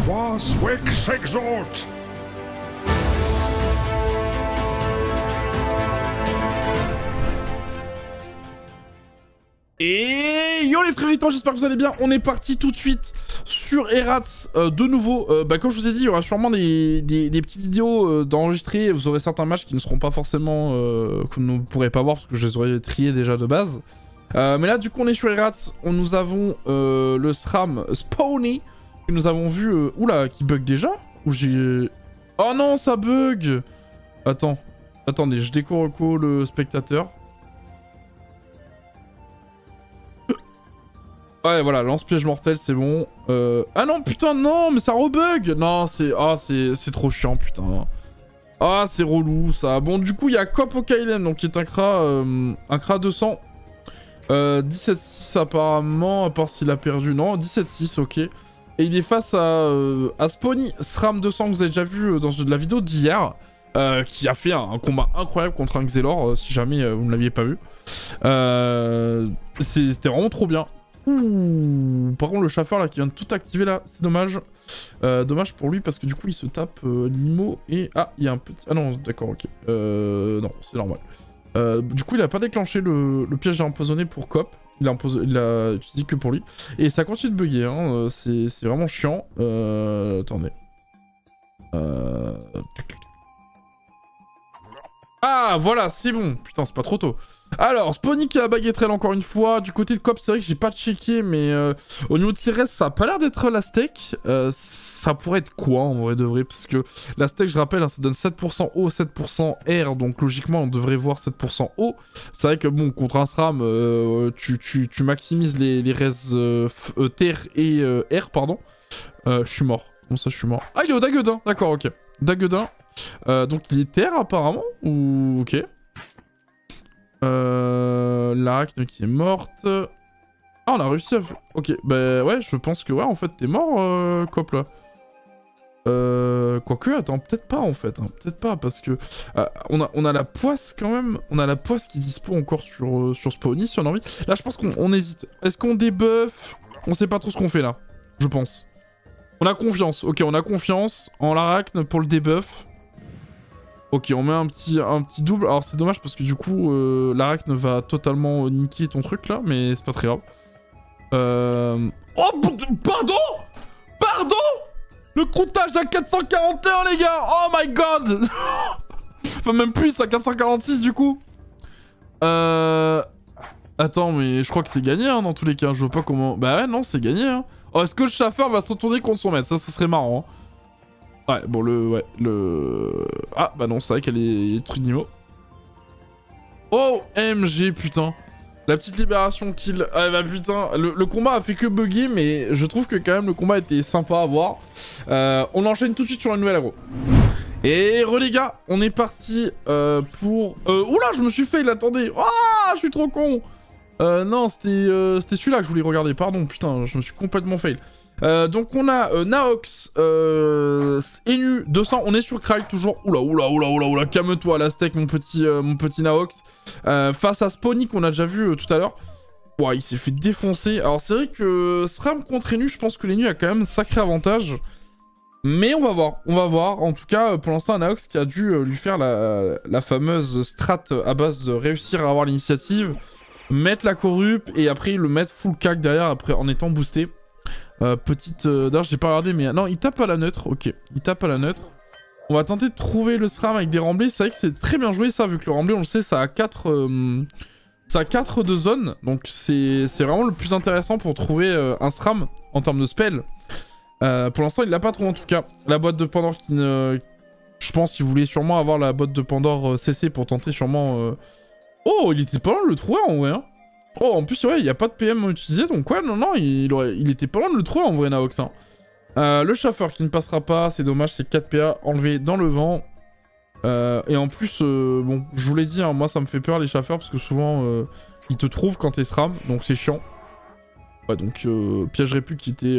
Quaswick s'exalte. Et yo les fréritos, j'espère que vous allez bien. On est parti tout de suite sur Erats de nouveau. Comme je vous ai dit, il y aura sûrement des petites vidéos d'enregistrer. Vous aurez certains matchs qui ne seront pas forcément... que vous ne pourrez pas voir parce que je les aurais triés déjà de base. Mais là du coup on est sur Erats. Nous avons le SRAM Spawny. Que nous avons vu... Oula, qui bug déjà? Ou j'ai... Oh non, ça bug. Attendez, je découvre le spectateur. Ouais, voilà, lance-piège mortel, c'est bon. Ah non, putain, non, mais ça rebug. Non, c'est... Ah, c'est trop chiant, putain. Ah, c'est relou, ça. Bon, du coup, il y a Cop Okailem, donc qui est un CRA 200. 17-6 apparemment, à part s'il a perdu. Non, 17-6, ok. Et il est face à Spawny, SRAM 200, que vous avez déjà vu dans de la vidéo d'hier. Qui a fait un combat incroyable contre un Xelor, si jamais vous ne l'aviez pas vu. C'était vraiment trop bien. Ouh. Par contre le chaffeur là qui vient de tout activer là, c'est dommage. Dommage pour lui parce que du coup il se tape l'IMO et... Ah, il y a un petit... Ah non, d'accord, ok. Non, c'est normal. Du coup il a pas déclenché le piège empoisonné pour Cop. Il a utilisé que pour lui. Et ça continue de bugger, hein. C'est vraiment chiant. Attendez. Ah, voilà, c'est bon. Putain, c'est pas trop tôt. Alors, Spawny qui a baguettrel encore une fois. Du côté de Cop, c'est vrai que j'ai pas checké, mais au niveau de CRS, ça a pas l'air d'être la steak. Ça pourrait être quoi en vrai de vrai? Parce que la steak, je rappelle, hein, ça donne 7% eau, 7% air. Donc logiquement, on devrait voir 7% eau. C'est vrai que bon, contre un SRAM, tu maximises les res terre et air, pardon. Je suis mort. Comment ça, je suis mort? Ah, il est au Daguedin. D'accord, ok. Daguedin. Donc il est terre apparemment. Ou... Ok. L'Arachne qui est morte. Ah, on a réussi à... Ok, bah ouais, je pense que ouais, en fait, t'es mort, Cop, là. Quoique, attends, peut-être pas, en fait. Hein, peut-être pas, parce que... on a la poisse, quand même. On a la poisse qui dispo encore sur Spawny, si on a envie. Là, je pense qu'on hésite. Est-ce qu'on débuff? On sait pas trop ce qu'on fait, là. Je pense. On a confiance. Ok, on a confiance en l'Arachne pour le debuff. Ok, on met un petit double. Alors c'est dommage parce que du coup, l'Arachne va totalement niquer ton truc là, mais c'est pas très grave. Oh, pardon? Pardon? Le croûtage à 441 les gars. Oh my god. Enfin même plus, à 446 du coup. Attends, mais je crois que c'est gagné hein, dans tous les cas. Je vois pas comment... Bah ouais, non, c'est gagné. Hein. Oh, est-ce que le chaffeur va se retourner contre son maître? Ça serait marrant. Hein. Ouais, bon, Ah, bah non, c'est vrai qu'elle est Trunimo. Oh, MG, putain. La petite libération kill. Ah, bah putain, le combat a fait que bugger, mais je trouve que quand même le combat était sympa à voir. On enchaîne tout de suite sur une nouvelle aggro. Et les gars, on est parti pour... Oula, je me suis fail, attendez. Ah, je suis trop con. Non, c'était celui-là que je voulais regarder, pardon, putain, je me suis complètement fail. Donc on a Naox, Enu 200, on est sur Krag toujours. Oula, calme-toi la steak mon petit Naox. Face à Spawny qu'on a déjà vu tout à l'heure. Ouais, il s'est fait défoncer. Alors c'est vrai que SRAM contre Enu, je pense que l'Enu a quand même un sacré avantage. Mais on va voir. En tout cas, pour l'instant, Naox qui a dû lui faire la fameuse strat à base de réussir à avoir l'initiative, mettre la corrup et après le mettre full cac derrière après en étant boosté. D'ailleurs j'ai pas regardé mais... Non, il tape à la neutre, ok. Il tape à la neutre. On va tenter de trouver le SRAM avec des remblais. C'est vrai que c'est très bien joué ça, vu que le remblai, on le sait, ça a 4 de zone. Donc c'est vraiment le plus intéressant pour trouver un SRAM en termes de spell. Pour l'instant, il l'a pas trouvé en tout cas. La boîte de Pandore qui ne... Je pense qu'il voulait sûrement avoir la boîte de Pandore CC pour tenter sûrement... Oh, il était pas loin de le trouver en vrai, hein. Oh, en plus, ouais, il n'y a pas de PM utilisé, donc ouais, non, il était pas loin de le trouver en vrai, Naox. Hein. Le chaffeur qui ne passera pas, c'est dommage, c'est 4 PA enlevés dans le vent. Et en plus, bon, je vous l'ai dit, hein, moi ça me fait peur les chaffeurs, parce que souvent, ils te trouvent quand t'es SRAM, donc c'est chiant. Ouais, donc, piège répu qui était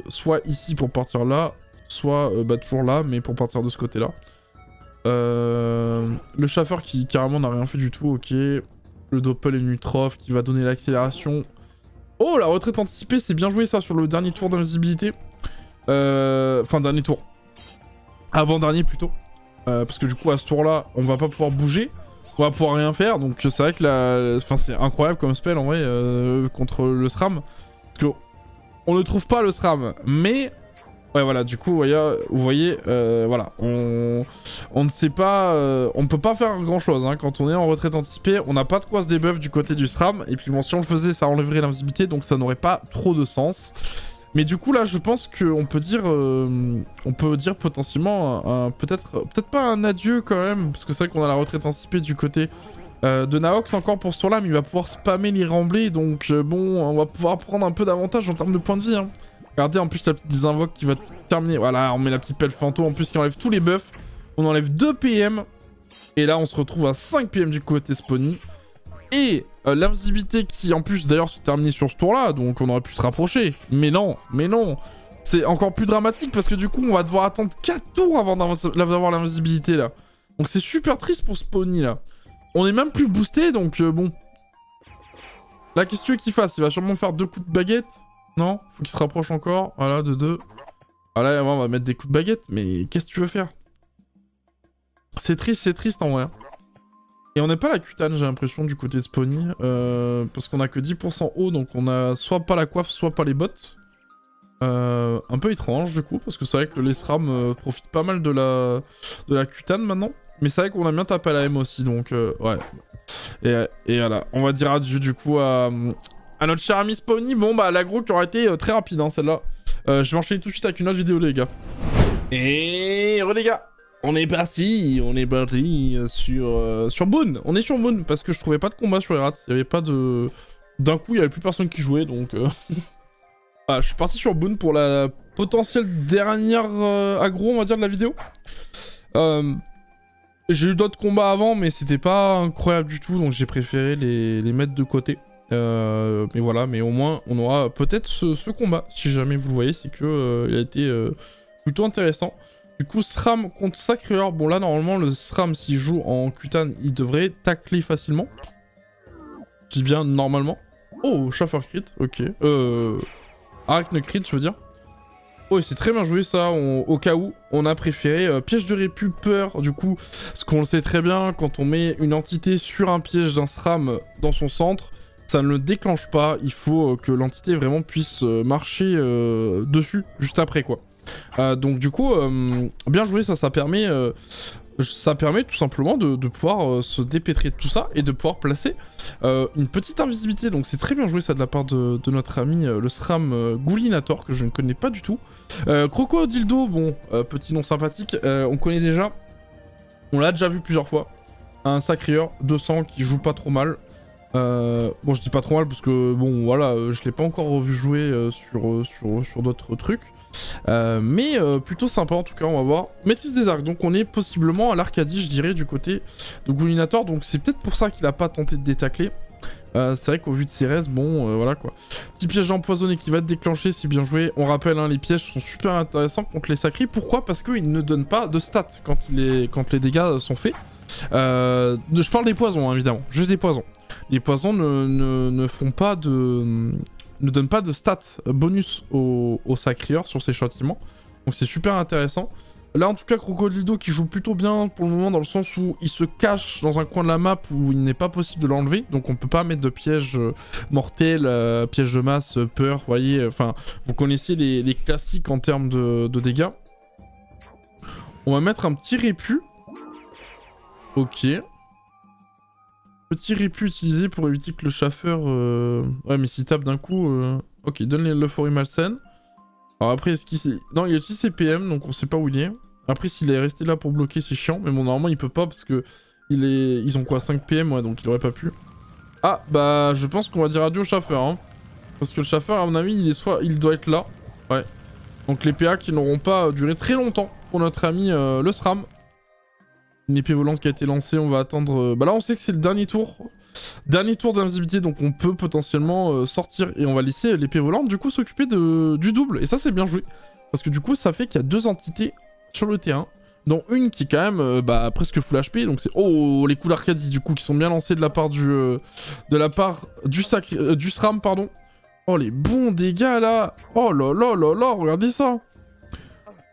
soit ici pour partir là, soit toujours là, mais pour partir de ce côté-là. Le chaffeur qui carrément n'a rien fait du tout, ok. Le Doppel et Nutrof qui va donner l'accélération. Oh, la retraite anticipée, c'est bien joué ça sur le dernier tour d'invisibilité. Enfin, dernier tour. Avant-dernier plutôt. Parce que du coup, à ce tour-là, on va pas pouvoir bouger. On va pouvoir rien faire. Donc c'est vrai que enfin, c'est incroyable comme spell en vrai contre le SRAM. Parce que on ne trouve pas le SRAM. Mais... Ouais voilà, du coup, vous voyez voilà, on ne sait pas, on ne peut pas faire grand chose hein. Quand on est en retraite anticipée, on n'a pas de quoi se débuff du côté du SRAM, et puis bon, si on le faisait, ça enlèverait l'invisibilité, donc ça n'aurait pas trop de sens. Mais du coup là, je pense qu'on peut dire, potentiellement, peut-être pas un adieu quand même, parce que c'est vrai qu'on a la retraite anticipée du côté de Naox encore pour ce tour là, mais il va pouvoir spammer les remblais, donc bon, on va pouvoir prendre un peu d'avantage en termes de points de vie hein. Regardez en plus la petite désinvoque qui va terminer. Voilà, on met la petite pelle fanto en plus qui enlève tous les buffs. On enlève 2 PM. Et là on se retrouve à 5 PM du côté Spawny. Et l'invisibilité qui en plus d'ailleurs se termine sur ce tour là. Donc on aurait pu se rapprocher. Mais non. C'est encore plus dramatique parce que du coup on va devoir attendre 4 tours avant d'avoir l'invisibilité là. Donc c'est super triste pour Spawny là. On est même plus boosté donc bon. Là qu'est-ce que tu veux qu'il fasse? Il va sûrement faire 2 coups de baguette. Non, faut qu'il se rapproche encore. Voilà, de 2. Voilà, on va mettre des coups de baguette. Mais qu'est-ce que tu veux faire? C'est triste en vrai. Et on n'est pas à la cutane, j'ai l'impression, du côté de Spawny. Parce qu'on a que 10% haut, donc on a soit pas la coiffe, soit pas les bottes. Un peu étrange, du coup, parce que c'est vrai que les SRAM profitent pas mal de la cutane maintenant. Mais c'est vrai qu'on a bien tapé à la M aussi, donc ouais. Et voilà, on va dire adieu, du coup, à notre cher ami Spawny. Bon bah l'aggro qui aura été très rapide hein, celle-là. Je vais enchaîner tout de suite avec une autre vidéo les gars. Et les gars, on est parti sur Boone. On est sur Boone parce que je trouvais pas de combat sur les rats. Il y avait pas de... D'un coup il y avait plus personne qui jouait donc... Voilà, je suis parti sur Boone pour la potentielle dernière aggro on va dire de la vidéo. J'ai eu d'autres combats avant mais c'était pas incroyable du tout donc j'ai préféré les mettre de côté. Mais voilà, mais au moins on aura peut-être ce combat, si jamais vous le voyez, c'est que il a été plutôt intéressant. Du coup, SRAM contre Sacreur, bon là normalement le SRAM s'il joue en cutane, il devrait tacler facilement. Je dis bien normalement. Oh, Schaffer crit, ok. Arachne crit, je veux dire. Oh, c'est très bien joué ça, au cas où, on a préféré piège de répu, peur, du coup, parce qu'on le sait très bien, quand on met une entité sur un piège d'un SRAM dans son centre, ça ne le déclenche pas, il faut que l'entité vraiment puisse marcher dessus juste après quoi. Donc du coup, bien joué, ça permet tout simplement de pouvoir se dépêtrer de tout ça et de pouvoir placer une petite invisibilité. Donc c'est très bien joué ça de la part de notre ami le SRAM Goulinator que je ne connais pas du tout. Crocodildo, bon, petit nom sympathique, on connaît déjà, on l'a déjà vu plusieurs fois. Un Sacrieur 200 qui joue pas trop mal. Bon je dis pas trop mal parce que bon voilà je l'ai pas encore revu jouer sur d'autres trucs mais plutôt sympa en tout cas. On va voir Maîtrise des arcs, donc on est possiblement à l'Arcadie je dirais du côté de Goulinator, donc c'est peut-être pour ça qu'il a pas tenté de détacler. C'est vrai qu'au vu de ses restes, bon voilà quoi. Petit piège empoisonné qui va être déclenché, c'est bien joué. On rappelle hein, les pièges sont super intéressants contre les sacrés. Pourquoi? Parce qu'ils ne donnent pas de stats quand les dégâts sont faits. Je parle des poisons hein, évidemment, juste des poisons. Les poisons ne font pas de... ne donnent pas de stats bonus aux sacrieurs sur ces châtiments. Donc c'est super intéressant. Là en tout cas Crocodildo qui joue plutôt bien pour le moment dans le sens où il se cache dans un coin de la map où il n'est pas possible de l'enlever. Donc on peut pas mettre de pièges mortels, pièges de masse, peur, vous voyez. Enfin vous connaissez les classiques en termes de dégâts. On va mettre un petit répu. Ok. Petit répu utilisé pour éviter que le chaffeur... Ouais, mais s'il tape d'un coup... Ok, donne l'euphorie malsaine. Alors après, est-ce qu'il... Non, il a utilisé ses PM, donc on sait pas où il est. Après, s'il est resté là pour bloquer, c'est chiant. Mais bon, normalement, il peut pas parce que... Ils ont quoi, 5 PM, ouais, donc il aurait pas pu. Ah, bah, je pense qu'on va dire adieu au chaffeur, hein. Parce que le chaffeur, à mon avis, il doit être là. Ouais. Donc les PA qui n'auront pas duré très longtemps pour notre ami le SRAM. Une épée volante qui a été lancée, on va attendre... Bah là on sait que c'est le dernier tour. Dernier tour d'invisibilité, donc on peut potentiellement sortir et on va laisser l'épée volante du coup s'occuper du double. Et ça c'est bien joué. Parce que du coup ça fait qu'il y a 2 entités sur le terrain. Dont une qui est quand même presque full HP. Donc c'est... Oh, les coups d'Arcadie du coup qui sont bien lancés de la part du SRAM, pardon. Oh les bons dégâts là. Oh là là là là, regardez ça.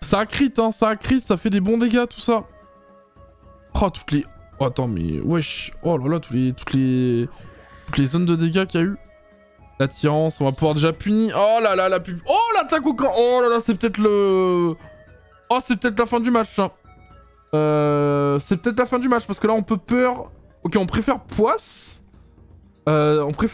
Ça a crit, hein, ça a crit, ça fait des bons dégâts, tout ça. Oh, toutes les... Oh, attends, mais... Wesh. Oh là là, toutes les zones de dégâts qu'il y a eu. L'attirance, on va pouvoir déjà punir. Oh là là, la pub... Oh, l'attaque au camp. Oh là là, c'est peut-être le... Oh, c'est peut-être la fin du match, ça. C'est peut-être la fin du match, parce que là, on peut peur... Ok, on préfère poisse. Ok,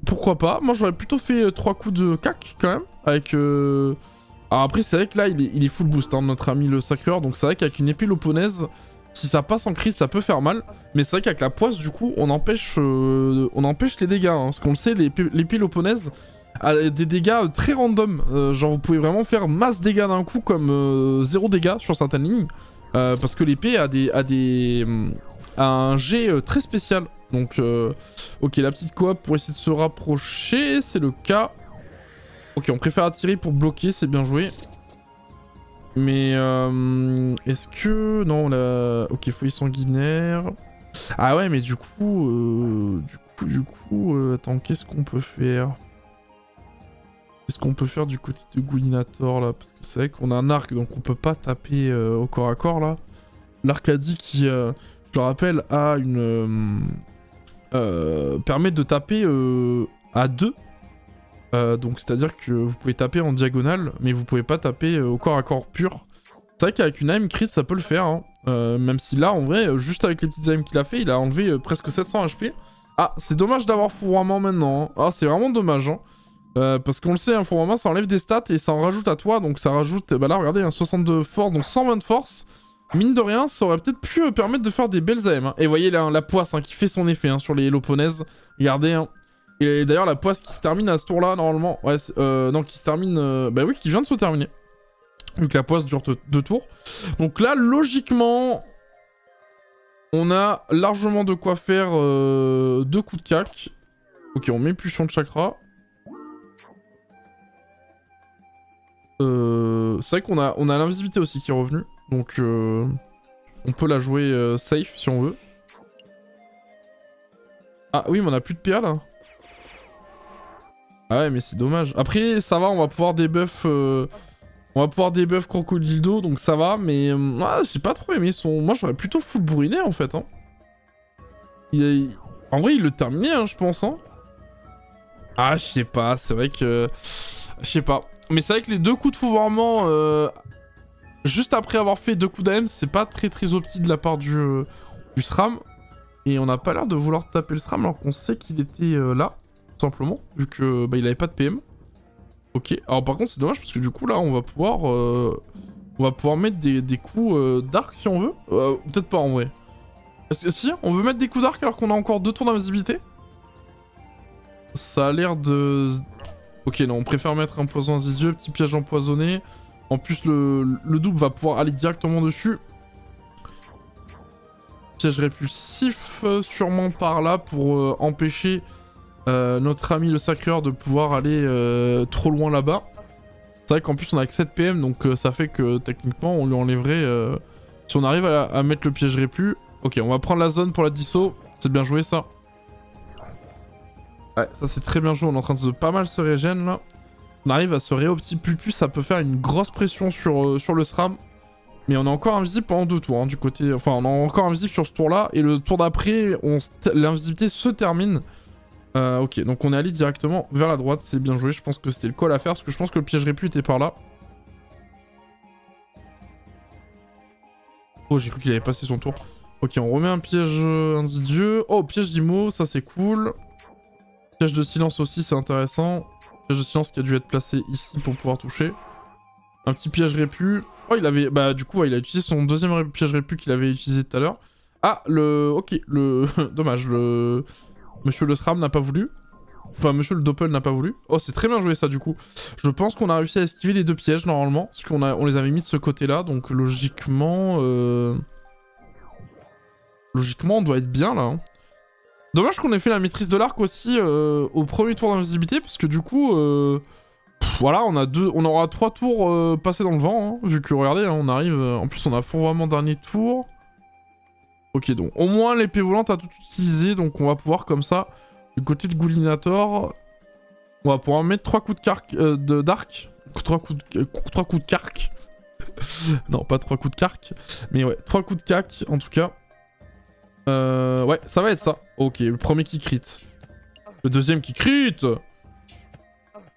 pourquoi pas. Moi, j'aurais plutôt fait 3 coups de cac, quand même. Avec... Alors après, c'est vrai que là, il est full boost, hein, notre ami le sacreur. Donc c'est vrai qu'avec une épée loponaise, si ça passe en crit, ça peut faire mal. Mais c'est vrai qu'avec la poisse, du coup, on empêche les dégâts. Hein, parce qu'on le sait, l'épée loponaise a des dégâts très random. Genre, vous pouvez vraiment faire masse dégâts d'un coup, comme 0 dégâts sur certaines lignes. Parce que l'épée a un jet très spécial. Donc, ok, la petite coop pour essayer de se rapprocher, c'est le cas. Ok, on préfère attirer pour bloquer, c'est bien joué. Mais est-ce que... Non, la... Ok, feuille sanguinaire. Ah ouais, mais du coup... Attends, qu'est-ce qu'on peut faire? Qu'est-ce qu'on peut faire du côté de Goulinator, là? Parce que c'est vrai qu'on a un arc, donc on peut pas taper au corps à corps, là. L'Arcadie qui, je le rappelle, a une... permet de taper à 2. Donc c'est-à-dire que vous pouvez taper en diagonale, mais vous pouvez pas taper au corps à corps pur. C'est vrai qu'avec une aim crit, ça peut le faire. Hein. Même si là, en vrai, juste avec les petites aims qu'il a fait, il a enlevé presque 700 HP. Ah, c'est dommage d'avoir fourroiement maintenant. Hein. Ah, c'est vraiment dommage. Hein. Parce qu'on le sait, un fourroiement, ça enlève des stats et ça en rajoute à toi. Donc ça rajoute, bah là, regardez, un 62 force, donc 120 de force. Mine de rien, ça aurait peut-être pu permettre de faire des belles AM. Hein. Et vous voyez là, la poisse hein, qui fait son effet hein, sur les loponaises. Regardez, hein. Et d'ailleurs, la poisse qui se termine à ce tour-là, normalement... Ouais, non, qui se termine... Bah oui, qui vient de se terminer. Vu que la poisse dure 2 tours. Donc là, logiquement... On a largement de quoi faire 2 coups de cac. Ok, on met pulsion de chakra. C'est vrai qu'on a l'invisibilité aussi qui est revenue. Donc, on peut la jouer safe si on veut. Ah oui, mais on a plus de PA là. Ah ouais, mais c'est dommage. Après, ça va, on va pouvoir debuff... On va pouvoir debuff Crocodildo, donc ça va, mais... Ah, j'ai pas trop aimé son... Moi, j'aurais plutôt full bourriné, en fait. Hein. En vrai, il le terminait, hein, je pense. Hein. Ah, je sais pas, c'est vrai que... Je sais pas. Mais c'est vrai que les 2 coups de fourvoiement... Juste après avoir fait 2 coups d'AM, c'est pas très opti de la part du SRAM. Et on n'a pas l'air de vouloir taper le SRAM alors qu'on sait qu'il était là. Simplement, vu que bah, il avait pas de PM. Ok, alors par contre c'est dommage parce que du coup là on va pouvoir mettre des coups d'arc si on veut. Peut-être pas en vrai. Est-ce que si on veut mettre des coups d'arc alors qu'on a encore 2 tours d'invisibilité? Ça a l'air de... Ok non, on préfère mettre un poison insidieux, petit piège empoisonné. En plus le double va pouvoir aller directement dessus. Piège répulsif sûrement par là pour empêcher... notre ami le sacreur de pouvoir aller trop loin là-bas. C'est vrai qu'en plus on a que 7 PM donc ça fait que techniquement on lui enlèverait si on arrive à mettre le piège répu. Ok, on va prendre la zone pour la disso, c'est bien joué ça. Ouais, ça c'est très bien joué, on est en train de pas mal se régène là. On arrive à se réopti plus, ça peut faire une grosse pression sur le SRAM. Mais on est encore invisible pendant 2 tours hein, du côté... Enfin on est encore invisible sur ce tour là et le tour d'après l'invisibilité se termine. Ok, donc on est allé directement vers la droite, c'est bien joué, je pense que c'était le call à faire, parce que je pense que le piège répu était par là. Oh, j'ai cru qu'il avait passé son tour. Ok, on remet un piège insidieux. Oh, piège d'immo, ça c'est cool. Piège de silence aussi, c'est intéressant. Piège de silence qui a dû être placé ici pour pouvoir toucher. Un petit piège répu. Oh, il avait... Bah, du coup, ouais, il a utilisé son deuxième piège répu qu'il avait utilisé tout à l'heure. Ah, ok, dommage, Monsieur le SRAM n'a pas voulu. Enfin, monsieur le Doppel n'a pas voulu. Oh, c'est très bien joué ça, du coup. Je pense qu'on a réussi à esquiver les 2 pièges, normalement. Parce qu'on les avait mis de ce côté-là. Donc, logiquement... Logiquement, on doit être bien, là. Hein. Dommage qu'on ait fait la maîtrise de l'arc aussi au premier tour d'invisibilité. Parce que, du coup... voilà, on aura 3 tours passés dans le vent. Hein, vu que, regardez, hein, on arrive... en plus, on a fourvoiement dernier tour. Ok, donc au moins l'épée volante a tout utilisé, donc on va pouvoir comme ça, du côté de Goulinator, On va pouvoir mettre 3 coups de d'arc. 3 coups de carc. Non, pas 3 coups de carc. Mais ouais, 3 coups de cac en tout cas. Ouais, ça va être ça. Ok, le premier qui crit. Le deuxième qui crit.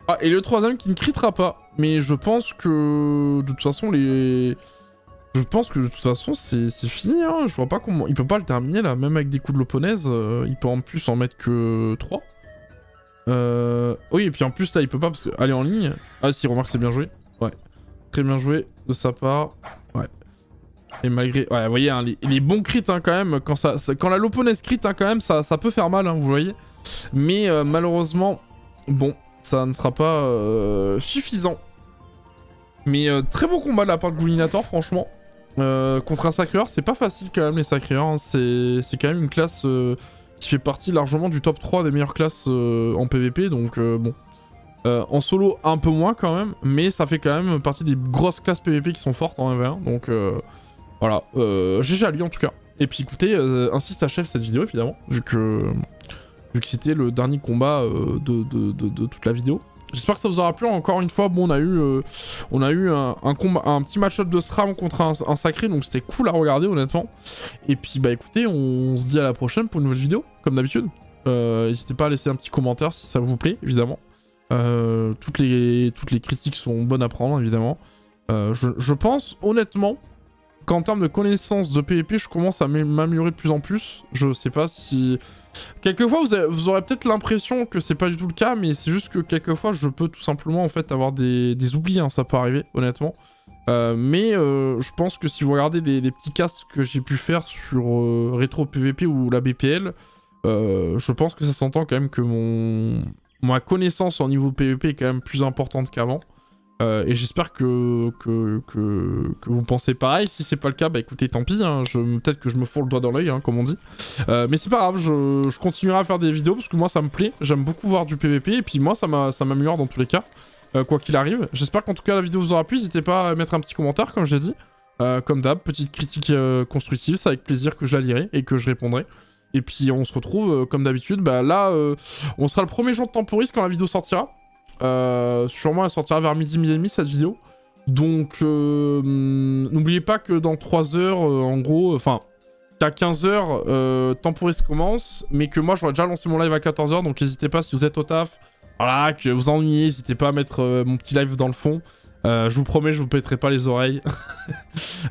Ah, et le troisième qui ne critera pas. Mais je pense que... De toute façon, Je pense que de toute façon, c'est fini. Hein. Je vois pas comment... Il peut pas le terminer, là. Même avec des coups de l'opponaise, il peut en plus en mettre que 3. Oui, et puis en plus, là, il peut pas parce que... aller en ligne. Ah si, remarque, c'est bien joué. Ouais. Très bien joué de sa part. Ouais. Et malgré... Ouais, vous voyez, hein, les bons crits, hein, quand même. Quand la l'opponaise crit, hein, quand même, ça peut faire mal, hein, vous voyez. Mais malheureusement, bon, ça ne sera pas suffisant. Mais très beau combat de la part de Goulinator, franchement. Contre un sacreur, c'est pas facile quand même, les sacreurs. Hein. C'est quand même une classe qui fait partie largement du top 3 des meilleures classes en PvP. Donc bon. En solo, un peu moins quand même. Mais ça fait quand même partie des grosses classes PvP qui sont fortes en 1v1. Donc voilà. GG à lui en tout cas. Et puis écoutez, ainsi s'achève cette vidéo évidemment. Vu que c'était le dernier combat de toute la vidéo. J'espère que ça vous aura plu. Encore une fois, bon, on a eu un petit match-up de SRAM contre un sacré, donc c'était cool à regarder honnêtement. Et puis bah écoutez, on se dit à la prochaine pour une nouvelle vidéo, comme d'habitude. N'hésitez pas à laisser un petit commentaire si ça vous plaît, évidemment. Toutes les critiques sont bonnes à prendre, évidemment. Je pense honnêtement qu'en termes de connaissances de PvP, je commence à m'améliorer de plus en plus. Je sais pas si... Quelquefois, vous aurez peut-être l'impression que c'est pas du tout le cas, mais c'est juste que quelquefois, je peux tout simplement en fait avoir des oublis, hein, ça peut arriver, honnêtement. Mais je pense que si vous regardez des petits casts que j'ai pu faire sur Retro PvP ou la BPL, je pense que ça s'entend quand même que ma connaissance en niveau PvP est quand même plus importante qu'avant. Et j'espère que vous pensez pareil. Si c'est pas le cas, bah écoutez, tant pis. Hein, peut-être que je me fous le doigt dans l'œil, hein, comme on dit. Mais c'est pas grave, je continuerai à faire des vidéos parce que moi ça me plaît. J'aime beaucoup voir du PvP et puis moi ça m'améliore dans tous les cas, quoi qu'il arrive. J'espère qu'en tout cas la vidéo vous aura plu. N'hésitez pas à mettre un petit commentaire, comme j'ai dit. Comme d'hab, petite critique constructive, c'est avec plaisir que je la lirai et que je répondrai. Et puis on se retrouve comme d'habitude. Bah là, on sera le premier jour de Temporis quand la vidéo sortira. Sûrement elle sortira vers midi et demi cette vidéo. Donc n'oubliez pas que dans 3 heures en gros, enfin qu'à 15 heures Temporis commence, mais que moi j'aurais déjà lancé mon live à 14 heures. Donc n'hésitez pas si vous êtes au taf, voilà, que vous ennuyez, n'hésitez pas à mettre mon petit live dans le fond. Je vous promets, je vous pèterai pas les oreilles.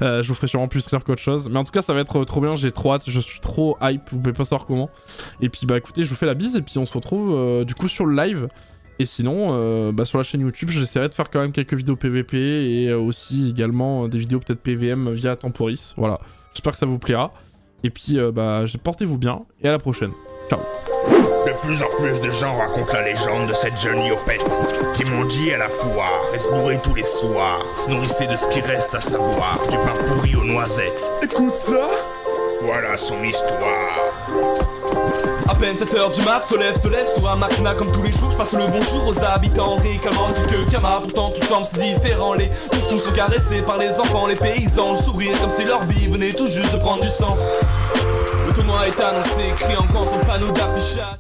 Je vous ferai sûrement plus rire qu'autre chose. Mais en tout cas ça va être trop bien, j'ai trop hâte, je suis trop hype, vous pouvez pas savoir comment. Et puis bah écoutez, je vous fais la bise et puis on se retrouve du coup sur le live. Et sinon, sur la chaîne YouTube, j'essaierai de faire quand même quelques vidéos PVP et aussi également des vidéos peut-être PVM via Temporis. Voilà, j'espère que ça vous plaira. Et puis, portez-vous bien et à la prochaine. Ciao. De plus en plus de gens racontent la légende de cette jeune Yopette qui mendie à la foire, et se bourrait tous les soirs, se nourrissait de ce qui reste à savoir, du pain pourri aux noisettes. Écoute ça. Voilà son histoire. À peine 7h du mat, se lève sur un machina comme tous les jours. Je passe le bonjour aux habitants, réclamant quelques camarades. Pourtant tout semble si différent, les pauvres tous sont caressés par les enfants, les paysans, le sourire comme si leur vie venait tout juste de prendre du sens. Le tournoi est annoncé, écrit en grand sur le panneau d'affichage.